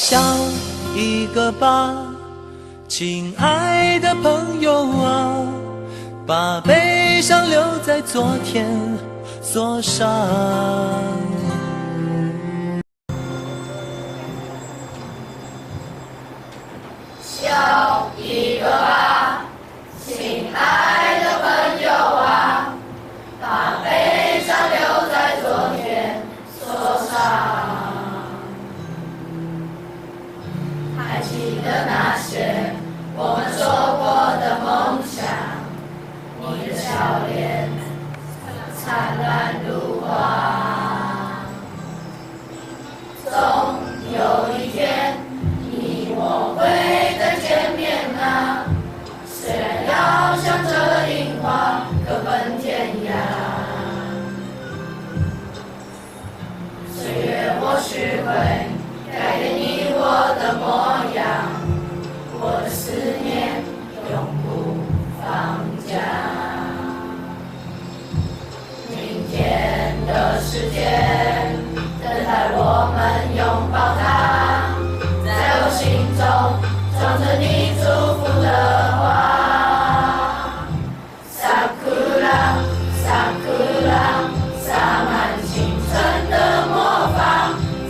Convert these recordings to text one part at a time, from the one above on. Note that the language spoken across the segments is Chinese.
笑一个吧，亲爱的朋友啊，把悲伤留在昨天锁上。笑一个吧，亲爱的朋友啊，把悲伤留在昨天锁上。还记得那些我们说过的梦想，你的笑脸灿烂如花。总有一天，你我会再见面啊，虽然要向着樱花各奔天涯。岁月或许会改变你我的模样，我的思念永不放假。明天的世界等待我们拥抱它，在我心中装着你祝福的花。Sakura Sakura， 洒满青春的魔法，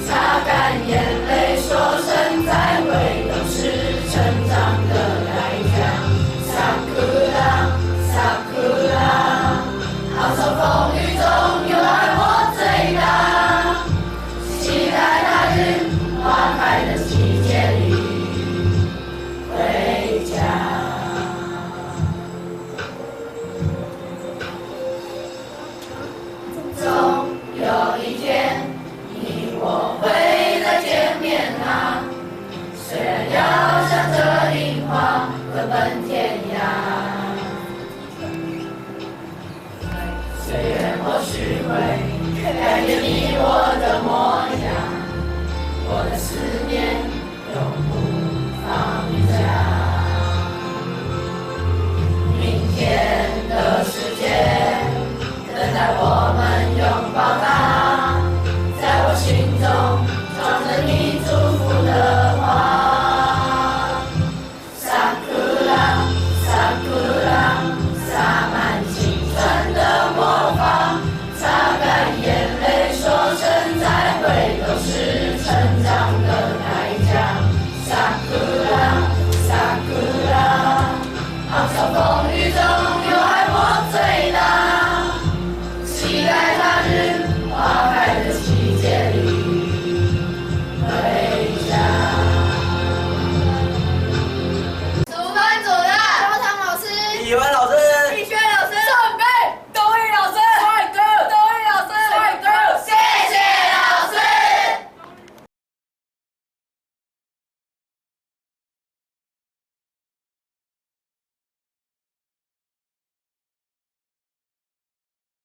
擦干眼泪，说声再会，都是成长的代价。Sakura Sakura， 好受风雨中有爱我最大，期待那日花开的季节里回家。总有一天，你我会再见面啊，虽然要向着樱花各奔天涯。岁月或许会改变你我的模样，我的思念永不